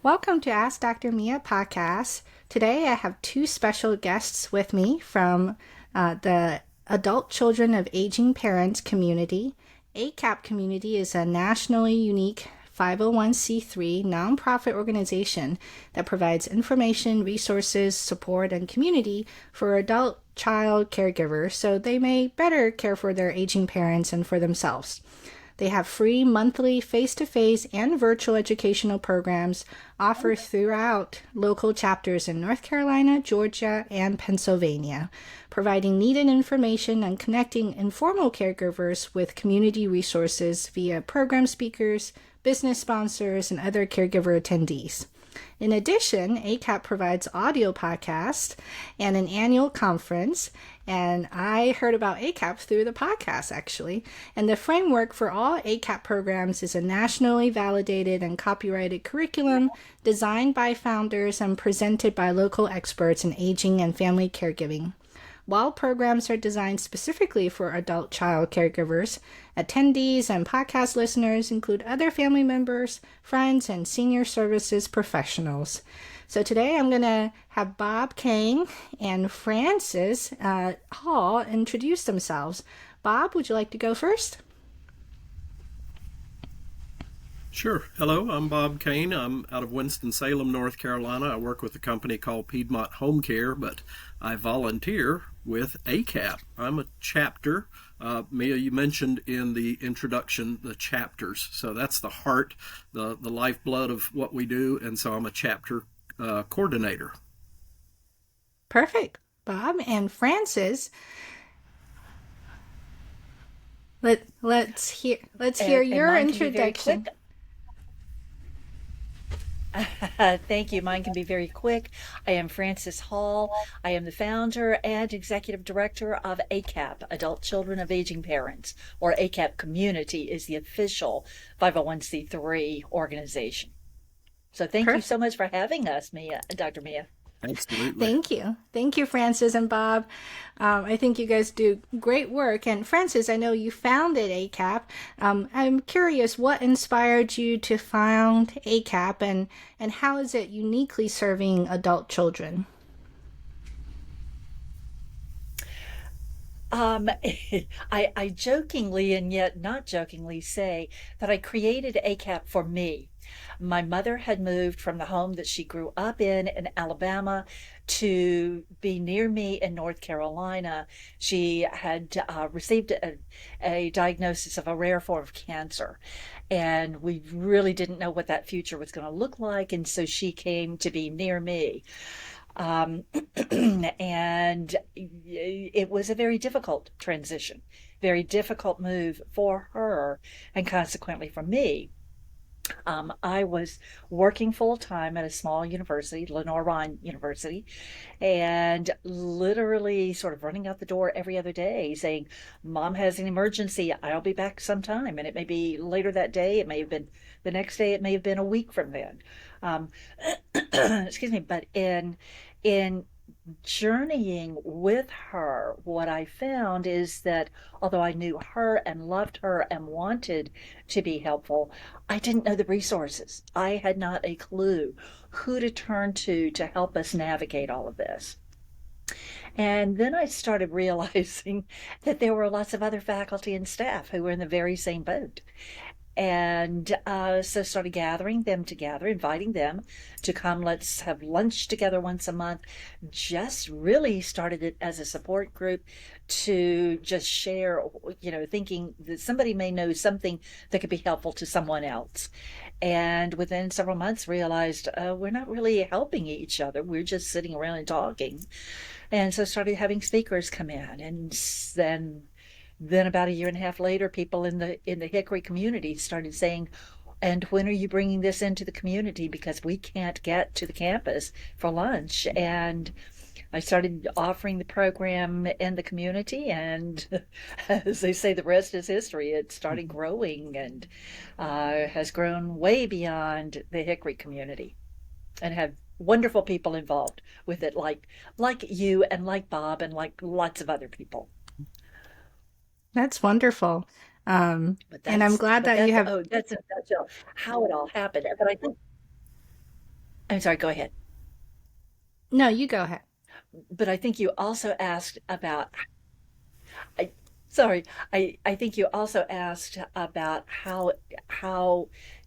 Welcome to Ask Dr. Mia podcast. Today I have two special guests with me from the Adult Children of Aging Parents community. ACAP Community is a nationally unique 501c3 nonprofit organization that provides information, resources, support, and community for adult child caregivers so they may better care for their aging parents and for themselves. They have free monthly face-to-face and virtual educational programs offered throughout local chapters in North Carolina, Georgia, and Pennsylvania, providing needed information and connecting informal caregivers with community resources via program speakers, business sponsors, and other caregiver attendees. In addition, ACAP provides audio podcasts and an annual conference, and I heard about ACAP through the podcast, actually. And the framework for all ACAP programs is a nationally validated and copyrighted curriculum designed by founders and presented by local experts in aging and family caregiving. While programs are designed specifically for adult child caregivers, attendees and podcast listeners include other family members, friends, and senior services professionals. So today I'm going to have Bob Cain and Francis Hall introduce themselves. Bob, would you like to go first? Sure. Hello, I'm Bob Cain. I'm out of Winston-Salem, North Carolina. I work with a company called Piedmont Home Care, but I volunteer with ACAP. I'm a chapter. Mia, you mentioned in the introduction the chapters. So that's the heart, the lifeblood of what we do. And so I'm a chapter coordinator. Perfect. Bob and Francis, let's hear your introduction. Thank you. Mine can be very quick. I am Francis Hall. I am the founder and executive director of ACAP, Adult Children of Aging Parents, or ACAPCommunity is the official 501c3 organization. So thank you so much for having us, Dr. Mia. Absolutely. Thank you. Thank you, Francis and Bob. I think you guys do great work. And Francis, I know you founded ACAP. I'm curious, what inspired you to found ACAP and how is it uniquely serving adult children? I jokingly and yet not jokingly say that I created ACAP for me. My mother had moved from the home that she grew up in Alabama to be near me in North Carolina. She had received a diagnosis of a rare form of cancer, and we really didn't know what that future was going to look like, and so she came to be near me. And it was a very difficult transition, very difficult move for her, and consequently for me. I was working full-time at a small university, Lenore University, and literally sort of running out the door every other day saying, Mom has an emergency, I'll be back sometime. And it may be later that day, it may have been the next day, it may have been a week from then. Excuse me, but in journeying with her, what I found is that although I knew her and loved her and wanted to be helpful, I didn't know the resources. I had not a clue who to turn to help us navigate all of this. And then I started realizing that there were lots of other faculty and staff who were in the very same boat. And so started gathering them together, inviting them to come, let's have lunch together once a month. Just really started it as a support group to just share, thinking that somebody may know something that could be helpful to someone else. And within several months realized we're not really helping each other. We're just sitting around and talking. And so started having speakers come in, and then about a year and a half later, people in the Hickory community started saying, and when are you bringing this into the community? Because we can't get to the campus for lunch. And I started offering the program in the community, and as they say, the rest is history. It started growing and has grown way beyond the Hickory community, and have wonderful people involved with it, like you and like Bob and like lots of other people. That's wonderful. And I'm glad that you have... Oh, that's in a nutshell how it all happened. But I think I'm sorry, go ahead. No, you go ahead. But I think you also asked about, I, sorry, I think you also asked about how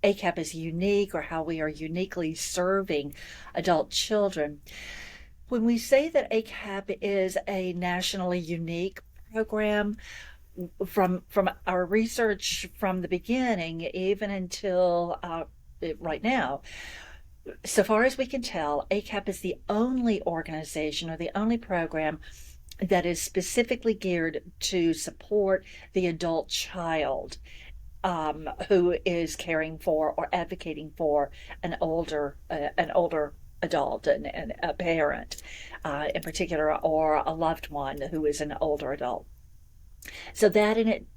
ACAP is unique or how we are uniquely serving adult children. When we say that ACAP is a nationally unique program, from our research from the beginning, even until right now, so far as we can tell, ACAP is the only organization or the only program that is specifically geared to support the adult child who is caring for or advocating for an older adult and a parent in particular, or a loved one who is an older adult. So that in it,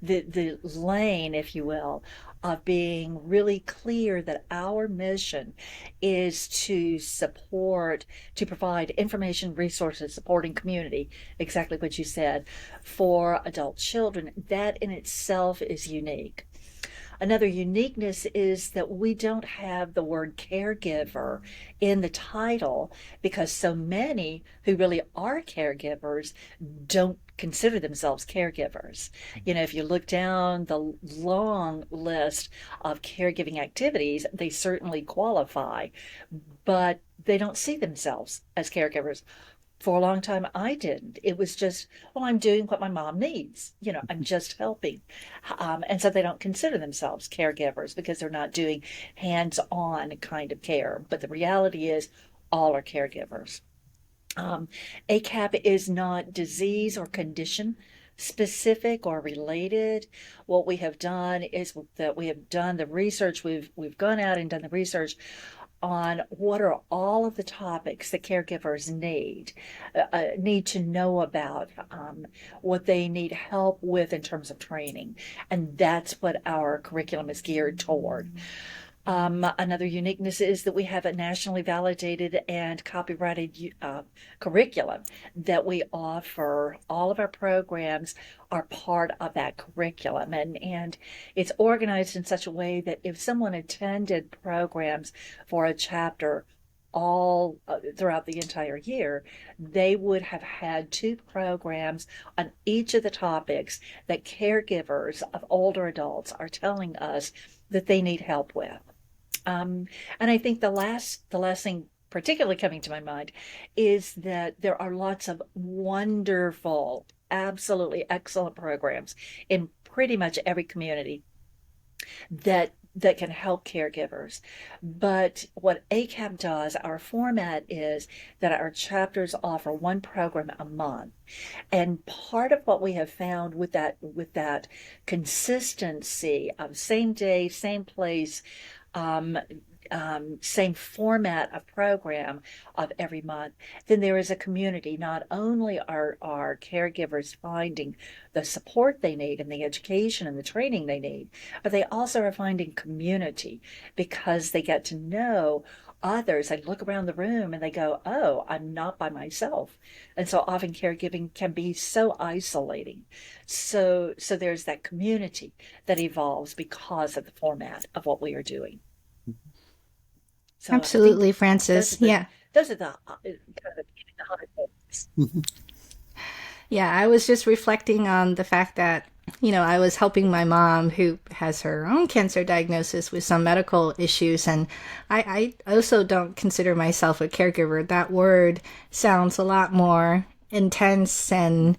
the lane, if you will, of being really clear that our mission is to support, to provide information, resources, supporting community, exactly what you said, for adult children, that in itself is unique. Another uniqueness is that we don't have the word caregiver in the title because so many who really are caregivers don't consider themselves caregivers. If you look down the long list of caregiving activities, they certainly qualify, but they don't see themselves as caregivers. For a long time, I didn't. It was just, well, I'm doing what my mom needs. I'm just helping. And so they don't consider themselves caregivers because they're not doing hands-on kind of care. But the reality is, all are caregivers. ACAP is not disease or condition specific or related. What we have done is that we have done the research. We've gone out and done the research on what are all of the topics that caregivers need to know about, what they need help with in terms of training. And that's what our curriculum is geared toward. Another uniqueness is that we have a nationally validated and copyrighted curriculum that we offer. All of our programs are part of that curriculum, and it's organized in such a way that if someone attended programs for a chapter all throughout the entire year, they would have had 2 programs on each of the topics that caregivers of older adults are telling us that they need help with. And I think the last thing particularly coming to my mind is that there are lots of wonderful, absolutely excellent programs in pretty much every community that can help caregivers. But what ACAP does, our format is that our chapters offer 1 program a month. And part of what we have found with that consistency of same day, same place, same format of program of every month, then there is a community. Not only are caregivers finding the support they need and the education and the training they need, but they also are finding community because they get to know others. They look around the room and they go, oh, I'm not by myself. And so often caregiving can be so isolating. So there's that community that evolves because of the format of what we are doing. So Absolutely, Frances. Those are the kind of high points. Yeah, I was just reflecting on the fact that, I was helping my mom who has her own cancer diagnosis with some medical issues. And I also don't consider myself a caregiver. That word sounds a lot more intense and,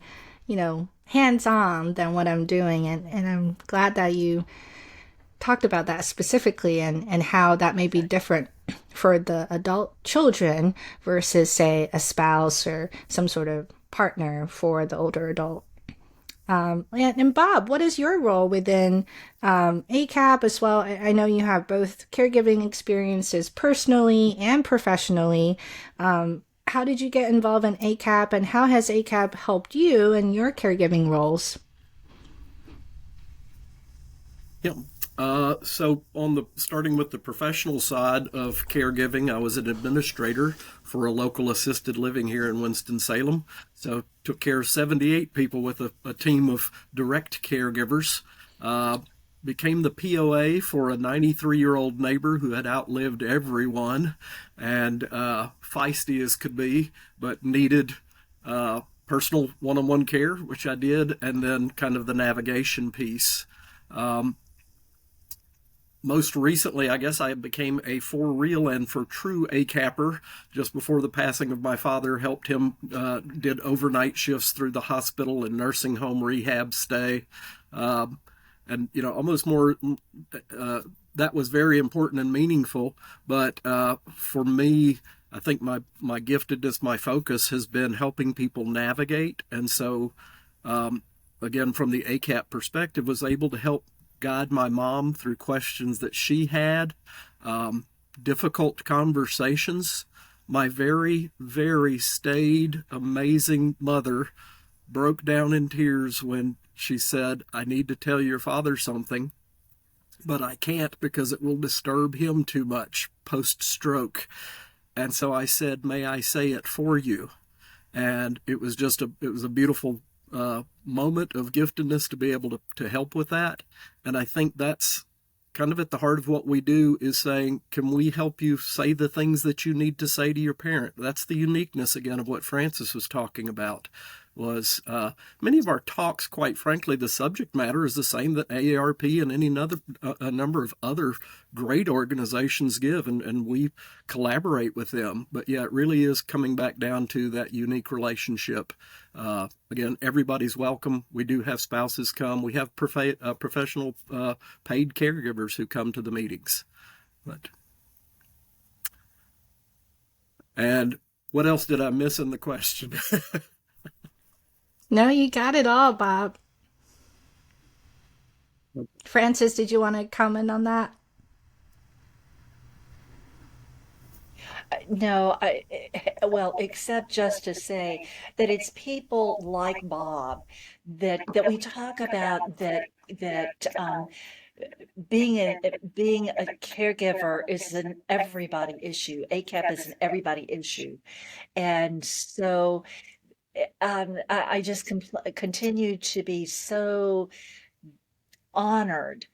hands-on than what I'm doing. And I'm glad that you talked about that specifically and how that may be different for the adult children versus, say, a spouse or some sort of partner for the older adult. And Bob, what is your role within ACAP as well? I know you have both caregiving experiences personally and professionally. How did you get involved in ACAP, and how has ACAP helped you in your caregiving roles? Yeah. So starting with the professional side of caregiving, I was an administrator for a local assisted living here in Winston-Salem. So took care of 78 people with a team of direct caregivers. became the POA for a 93-year-old neighbor who had outlived everyone and feisty as could be, but needed personal one-on-one care, which I did, and then kind of the navigation piece. Most recently, I guess I became a for real and for true ACAPer just before the passing of my father. Helped him, did overnight shifts through the hospital and nursing home rehab stay. And, almost more, that was very important and meaningful. But for me, I think my giftedness, my focus has been helping people navigate. And so, again, from the ACAP perspective, was able to help guide my mom through questions that she had, difficult conversations. My very, very staid, amazing mother broke down in tears when she said, "I need to tell your father something, but I can't because it will disturb him too much post-stroke." And so I said, "May I say it for you?" And it was a beautiful moment of giftedness to be able to help with that. And I think that's kind of at the heart of what we do, is saying, can we help you say the things that you need to say to your parent? That's the uniqueness, again, of what Francis was talking about. Was many of our talks, quite frankly, the subject matter is the same that AARP and any a number of other great organizations give, and we collaborate with them. But yeah, it really is coming back down to that unique relationship. Again, everybody's welcome. We do have spouses come. We have professional paid caregivers who come to the meetings. And what else did I miss in the question? No, you got it all, Bob. Francis, did you want to comment on that? No, well, except just to say that it's people like Bob that we talk about, that being a caregiver is an everybody issue. ACAP is an everybody issue, and so I just continue to be so honored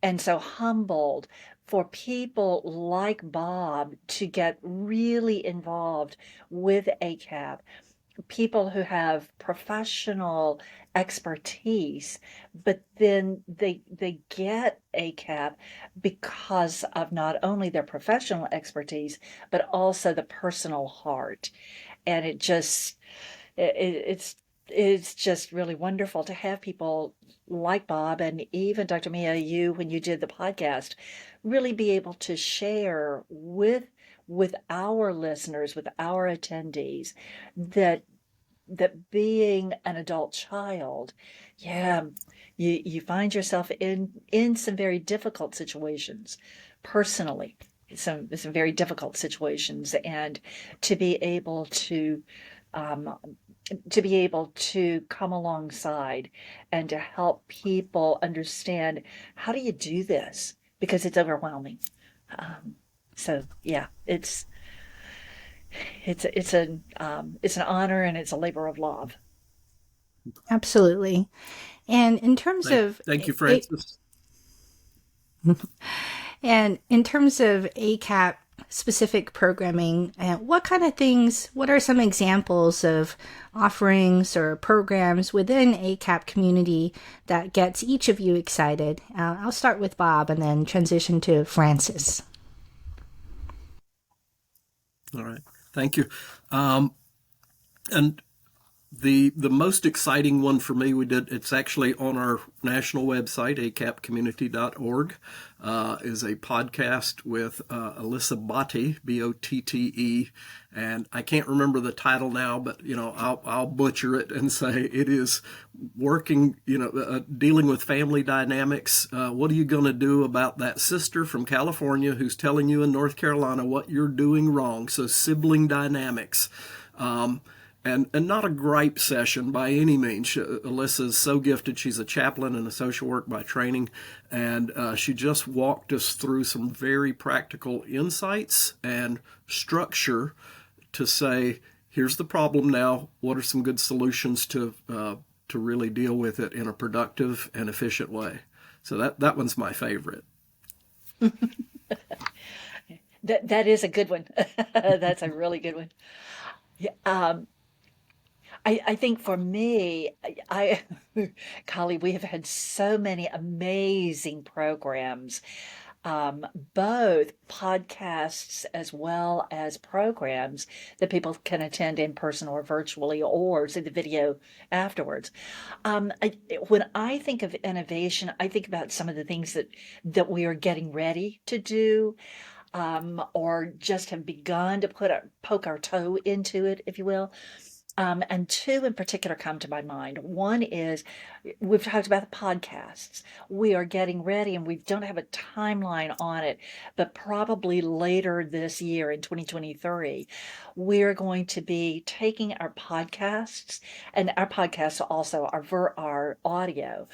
and so humbled for people like Bob to get really involved with ACAP, people who have professional expertise, but then they get ACAP because of not only their professional expertise, but also the personal heart. And it's just really wonderful to have people like Bob, and even Dr. Mia, you, when you did the podcast, really be able to share with our listeners, with our attendees, that being an adult child, yeah, you find yourself in some very difficult situations personally, some very difficult situations, and to be able to come alongside and to help people understand, how do you do this? Because it's overwhelming. So yeah, it's an honor, and it's a labor of love. Absolutely. And in terms of Thank you, Francis. And in terms of ACAP specific programming, what are some examples of offerings or programs within ACAP community that gets each of you excited? I'll start with Bob and then transition to Francis. All right. Thank you. And the most exciting one for me, it's actually on our national website, ACAPCommunity.org, is a podcast with Alyssa Botte, Botte, and I can't remember the title now, but I'll butcher it and say it is working, dealing with family dynamics. What are you going to do about that sister from California who's telling you in North Carolina what you're doing wrong? So sibling dynamics. And not a gripe session by any means. Alyssa is so gifted. She's a chaplain and a social work by training, and she just walked us through some very practical insights and structure to say, here's the problem now. What are some good solutions to really deal with it in a productive and efficient way? So that one's my favorite. That is a good one. That's a really good one. Yeah, I think for me, Collie, we have had so many amazing programs, both podcasts as well as programs that people can attend in person or virtually or see the video afterwards. When I think of innovation, I think about some of the things that we are getting ready to do, or just have begun to poke our toe into it, if you will. And two in particular come to my mind. One is we've talked about the podcasts. We are getting ready, and we don't have a timeline on it, but probably later this year in 2023, we're going to be taking our podcasts, and our podcasts also are audio,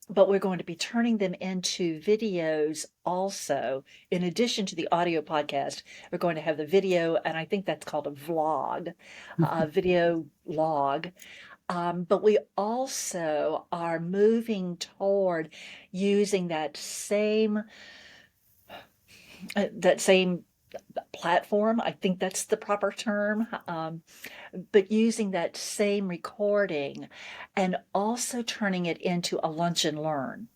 but we're going to be turning them into videos also. In addition to the audio podcast, we're going to have the video, and I think that's called a vlog, a video log. But we also are moving toward using that same platform. I think that's the proper term. But using that same recording and also turning it into a lunch and learn.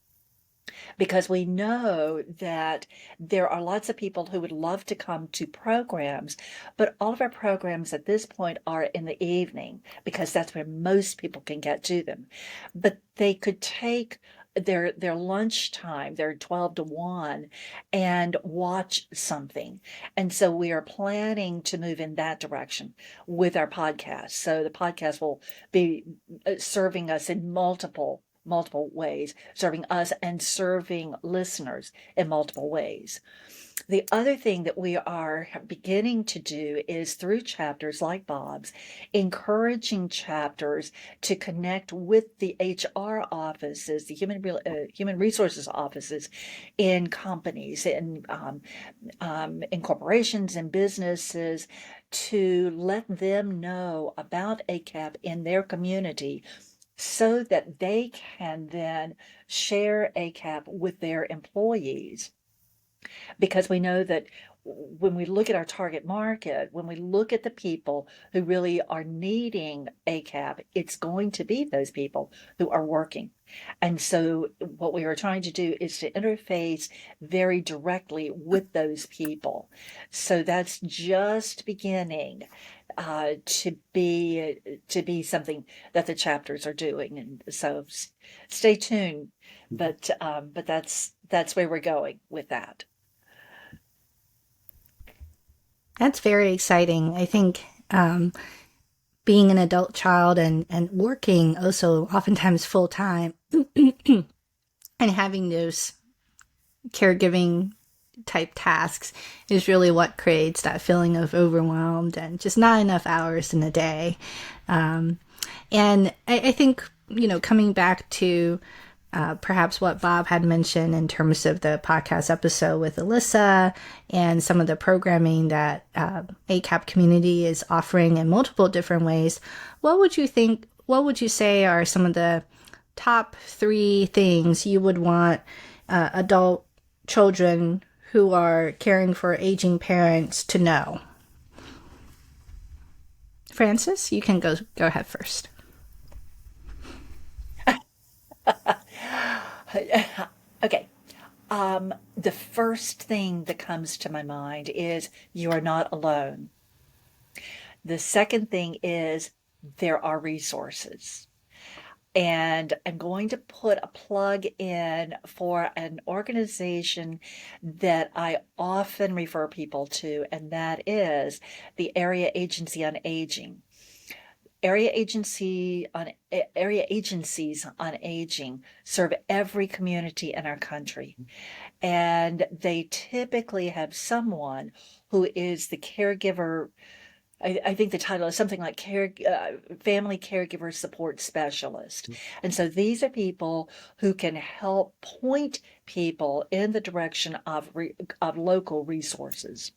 Because we know that there are lots of people who would love to come to programs, but all of our programs at this point are in the evening because that's where most people can get to them. But they could take their lunchtime, their 12 to 1, and watch something. And so we are planning to move in that direction with our podcast. So the podcast will be serving us in multiple ways, serving us and serving listeners in multiple ways. The other thing that we are beginning to do is through chapters like Bob's, encouraging chapters to connect with the HR offices, the human resources offices in companies, in corporations and businesses, to let them know about ACAP in their community, so that they can then share ACAP with their employees. Because we know that when we look at our target market, when we look at the people who really are needing ACAP, it's going to be those people who are working. And so what we are trying to do is to interface very directly with those people. So that's just beginning to be something that the chapters are doing. And so stay tuned. But that's where we're going with that. That's very exciting. I think being an adult child and working also oftentimes full time and having those caregiving type tasks is really what creates that feeling of overwhelmed and just not enough hours in a day. And I think, coming back to perhaps what Bob had mentioned in terms of the podcast episode with Alyssa and some of the programming that ACAP community is offering in multiple different ways, what would you say are some of the top 3 things you would want adult children who are caring for aging parents to know? Francis, you can go ahead first. Okay. The first thing that comes to my mind is you are not alone. The second thing is there are resources. And I'm going to put a plug in for an organization that I often refer people to, and that is the Area Agency on Aging. Area agencies on aging serve every community in our country, and they typically have someone who is the caregiver. I think the title is something like family caregiver support specialist. And so these are people who can help point people in the direction of local resources.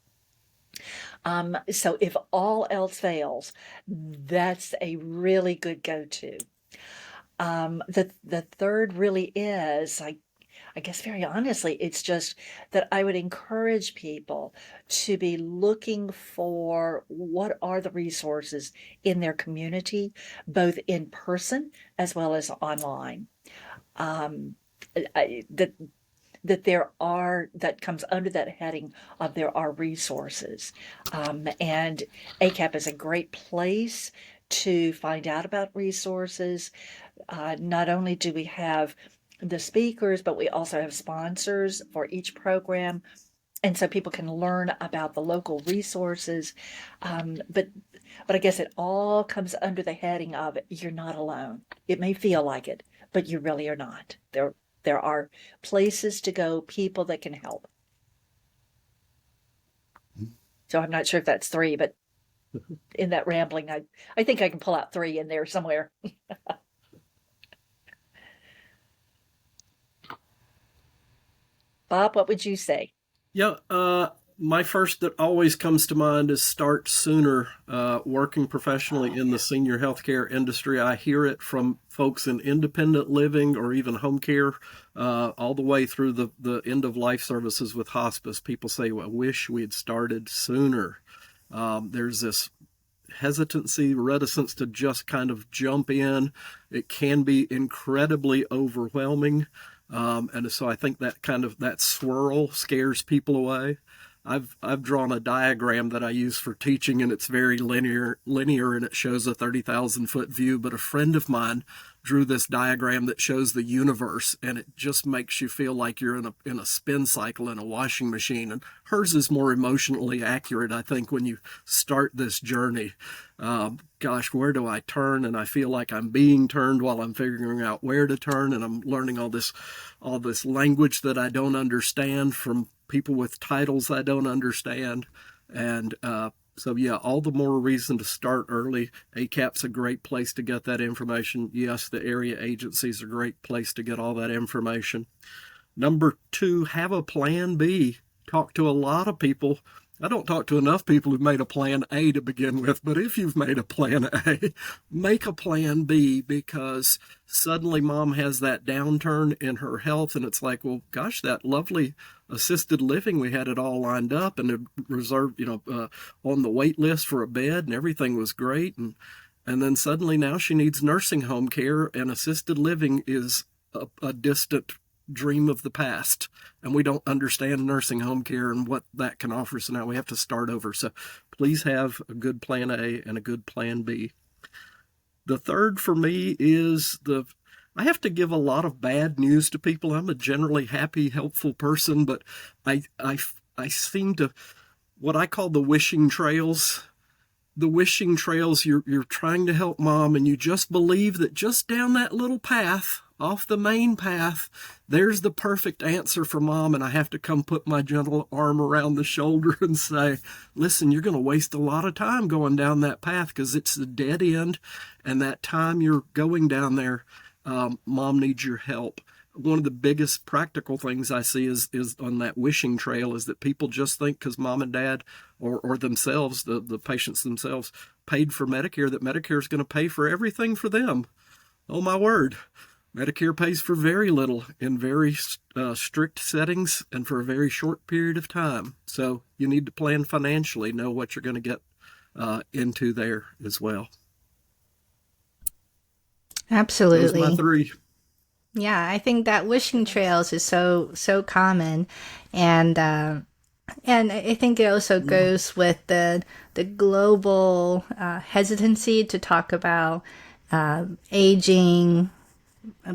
So if all else fails, that's a really good go-to. The third really is, I guess very honestly, it's just that I would encourage people to be looking for what are the resources in their community, both in person as well as online. Um, that that comes under that heading of there are resources. And ACAP is a great place to find out about resources. Not only do we have the speakers, but we also have sponsors for each program. And so people can learn about the local resources. But I guess it all comes under the heading of you're not alone. It may feel like it, but you really are not. There are places to go, people that can help. So I'm not sure if that's 3, but in that rambling, I think I can pull out 3 in there somewhere. Bob, what would you say? Yeah, my first that always comes to mind is start sooner. Working professionally in the senior healthcare industry, I hear it from folks in independent living or even home care, all the way through the end of life services with hospice. People say, well, I wish we had started sooner. There's this hesitancy, reticence to just kind of jump in. It can be incredibly overwhelming. And so I think that swirl scares people away. I've drawn a diagram that I use for teaching, and it's very linear, and it shows a 30,000 foot view. But a friend of mine drew this diagram that shows the universe, and it just makes you feel like you're in a spin cycle in a washing machine. And hers is more emotionally accurate, I think, when you start this journey. Gosh, where do I turn? And I feel like I'm being turned while I'm figuring out where to turn, and I'm learning all this language that I don't understand from people with titles I don't understand. And so, yeah, all the more reason to start early. ACAP's a great place to get that information. Yes, the area agencies are a great place to get all that information. Number 2, have a plan B. Talk to a lot of people. I don't talk to enough people who've made a plan A to begin with, but if you've made a plan A, make a plan B, because suddenly mom has that downturn in her health, and it's like, well, gosh, that lovely assisted living, we had it all lined up and reserved, on the wait list for a bed, and everything was great. And then suddenly now she needs nursing home care, and assisted living is a distant dream of the past, and we don't understand nursing home care and what that can offer. So now we have to start over. So please have a good plan A and a good plan B. The third for me is I have to give a lot of bad news to people. I'm a generally happy, helpful person, but I seem to, what I call the wishing trails. The wishing trails, you're trying to help mom, and you just believe that just down that little path, off the main path, there's the perfect answer for mom, and I have to come put my gentle arm around the shoulder and say, listen, you're going to waste a lot of time going down that path because it's the dead end, and that time you're going down there, mom needs your help. One of the biggest practical things I see is on that wishing trail is that people just think because mom and dad or themselves, the patients themselves, paid for Medicare, that Medicare is going to pay for everything for them. Oh, my word. Medicare pays for very little in very strict settings and for a very short period of time. So you need to plan financially, know what you're going to get into there as well. Absolutely. Those are my 3. Yeah, I think that wishing trails is so common, and I think it also goes with the global hesitancy to talk about aging,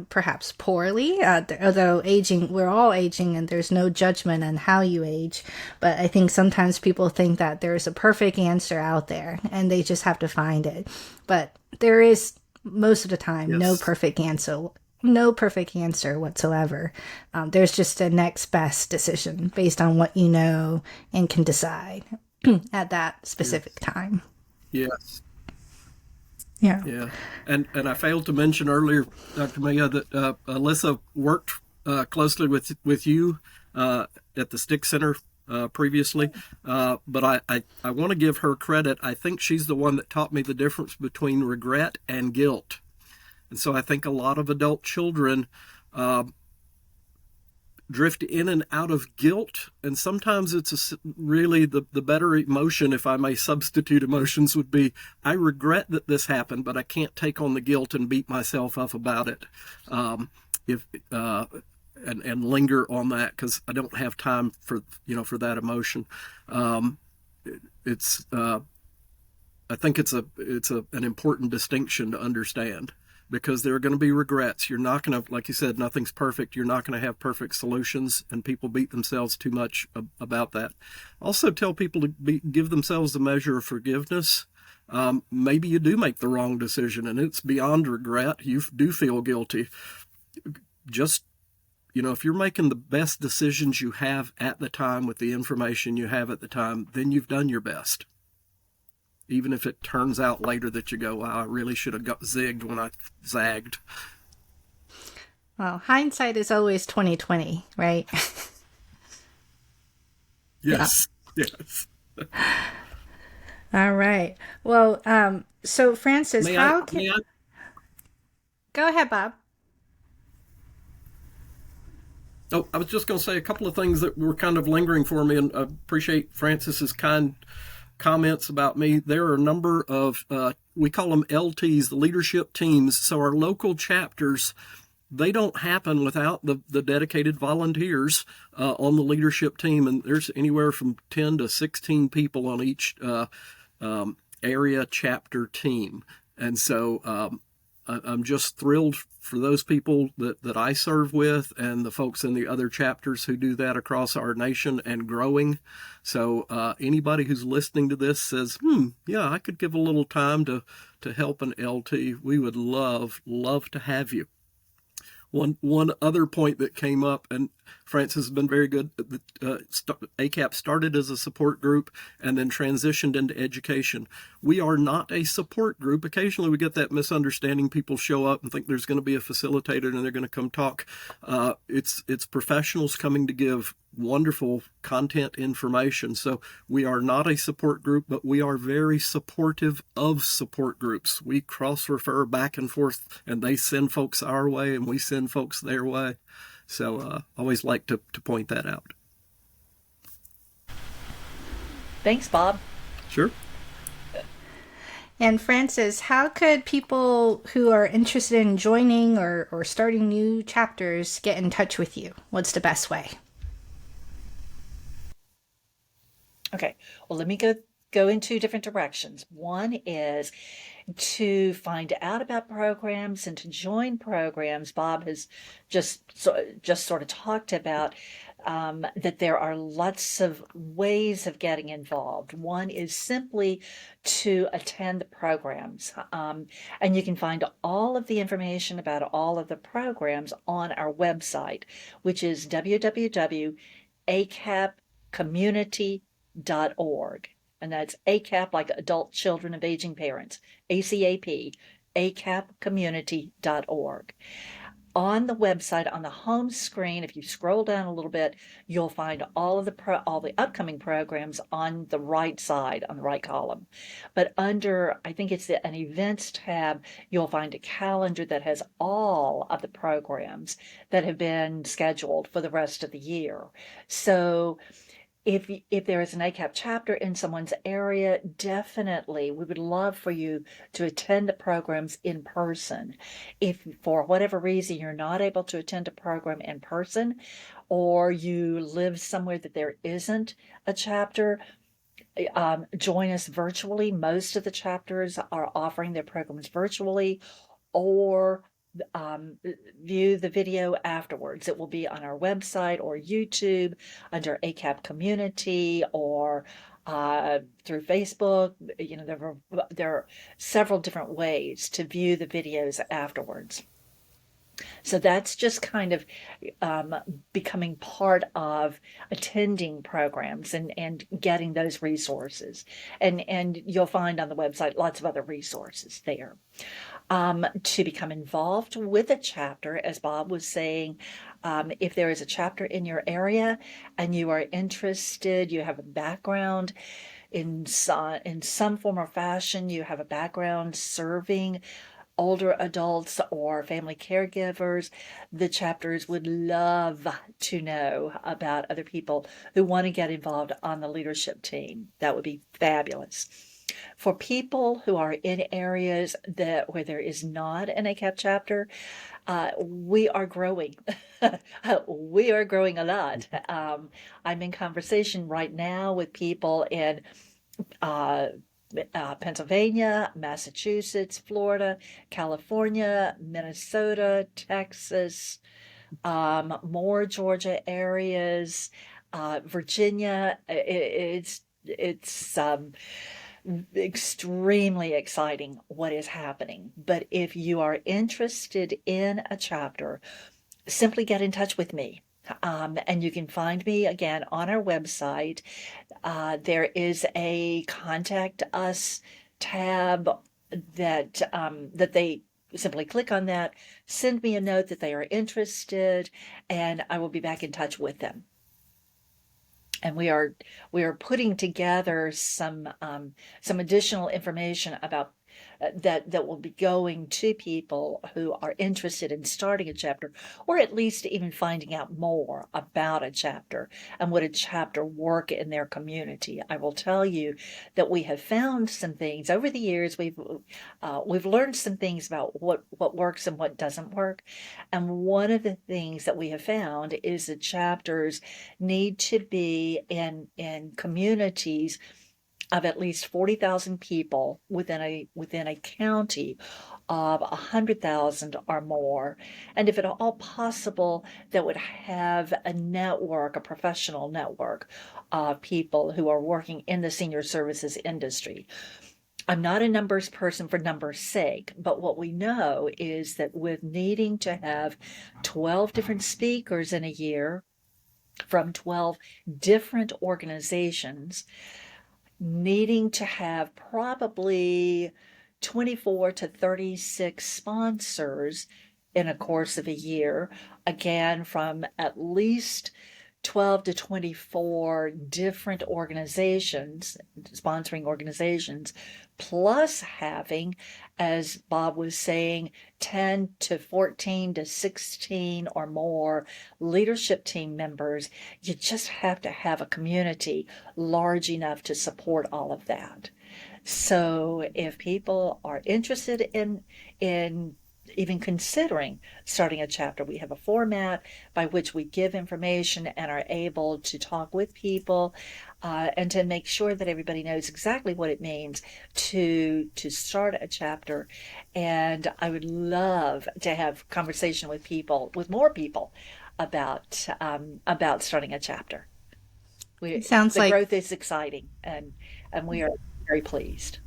perhaps poorly. Although aging, we're all aging, and there's no judgment on how you age. But I think sometimes people think that there's a perfect answer out there, and they just have to find it. But there is, most of the time, Yes. No perfect answer whatsoever. There's just a next best decision based on what you know and can decide at that specific time. Yes. Yeah. Yeah. And I failed to mention earlier, Dr. Maya, that Alyssa worked closely with you at the Stick Center previously. But I want to give her credit. I think she's the one that taught me the difference between regret and guilt. And so I think a lot of adult children drift in and out of guilt, and sometimes it's really the better emotion, if I may substitute emotions, would be, I regret that this happened, but I can't take on the guilt and beat myself up about it, if and linger on that, because I don't have time for that emotion. It's I think it's an important distinction to understand, because there are going to be regrets. You're not going to, like you said, nothing's perfect. You're not going to have perfect solutions, and people beat themselves too much about that. Also tell people to give themselves a measure of forgiveness. Maybe you do make the wrong decision and it's beyond regret. You do feel guilty. Just, if you're making the best decisions you have at the time with the information you have at the time, then you've done your best. Even if it turns out later that you go, wow, I really should have got zigged when I zagged. Well, hindsight is always 20/20, right? Yes. Yeah. Yes. All right. Well, so Francis, Go ahead, Bob. Oh, I was just going to say a couple of things that were kind of lingering for me, and I appreciate Francis's kind comments about me. There are a number of, we call them LTs, the leadership teams. So our local chapters, they don't happen without the dedicated volunteers on the leadership team. And there's anywhere from 10 to 16 people on each area chapter team. And so I'm just thrilled for those people that I serve with, and the folks in the other chapters who do that across our nation and growing. So anybody who's listening to this says, yeah, I could give a little time to help an LT. We would love to have you. One other point that came up, and Francis has been very good, ACAP started as a support group and then transitioned into education. We are not a support group. Occasionally we get that misunderstanding. People show up and think there's going to be a facilitator and they're going to come talk. It's professionals coming to give wonderful content information. So we are not a support group, but we are very supportive of support groups. We cross-refer back and forth, and they send folks our way and we send folks their way. So always like to point that out. Thanks, Bob. Sure. And Francis, how could people who are interested in joining or starting new chapters get in touch with you? What's the best way? Okay, well, let me go in two different directions. One is to find out about programs and to join programs. Bob has just sort of talked about that there are lots of ways of getting involved. One is simply to attend the programs. And you can find all of the information about all of the programs on our website, which is www.acapcommunity.org. And that's ACAP, like Adult Children of Aging Parents, ACAP, ACAPCommunity.org. On the website, on the home screen, if you scroll down a little bit, you'll find all the upcoming programs on the right side, on the right column. But under, I think it's an events tab, you'll find a calendar that has all of the programs that have been scheduled for the rest of the year. So if there is an ACAP chapter in someone's area, definitely we would love for you to attend the programs in person. If for whatever reason you're not able to attend a program in person, or you live somewhere that there isn't a chapter, join us virtually. Most of the chapters are offering their programs virtually, or view the video afterwards. It will be on our website or YouTube under ACAP Community, or through Facebook. There are several different ways to view the videos afterwards. So that's just kind of becoming part of attending programs and getting those resources. And you'll find on the website lots of other resources there. To become involved with a chapter, as Bob was saying, if there is a chapter in your area and you are interested, you have a background in some form or fashion, you have a background serving older adults or family caregivers, the chapters would love to know about other people who want to get involved on the leadership team. That would be fabulous. For people who are in areas where there is not an ACAP chapter, we are growing. We are growing a lot. I'm in conversation right now with people in Pennsylvania, Massachusetts, Florida, California, Minnesota, Texas, more Georgia areas, Virginia. It's extremely exciting what is happening. But if you are interested in a chapter, simply get in touch with me. And you can find me again on our website. There is a contact us tab that they simply click on that, send me a note that they are interested, and I will be back in touch with them. And we are putting together some additional information about that will be going to people who are interested in starting a chapter, or at least even finding out more about a chapter and would a chapter work in their community. I will tell you that we have found some things over the years. We've learned some things about what works and what doesn't work. And one of the things that we have found is that chapters need to be in communities of at least 40,000 people within a county of 100,000 or more, and if at all possible, that would have a professional network of people who are working in the senior services industry. I'm not a numbers person for numbers' sake, but what we know is that with needing to have 12 different speakers in a year from 12 different organizations, needing to have probably 24 to 36 sponsors in a course of a year, again, from at least 12 to 24 different organizations, sponsoring organizations, plus having, as Bob was saying, 10 to 14 to 16 or more leadership team members. You just have to have a community large enough to support all of that. So if people are interested in even considering starting a chapter, we have a format by which we give information and are able to talk with people and to make sure that everybody knows exactly what it means to start a chapter. And I would love to have conversation with more people about starting a chapter. The growth is exciting, and we are very pleased.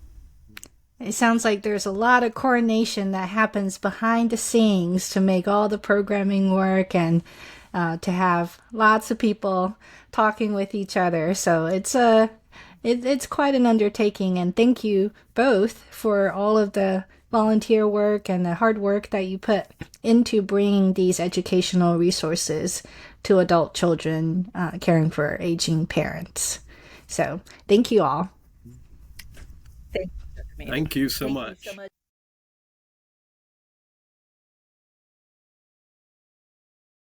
It sounds like there's a lot of coordination that happens behind the scenes to make all the programming work and to have lots of people talking with each other. So it's quite an undertaking. And thank you both for all of the volunteer work and the hard work that you put into bringing these educational resources to adult children caring for aging parents. So thank you all. Thank you so much.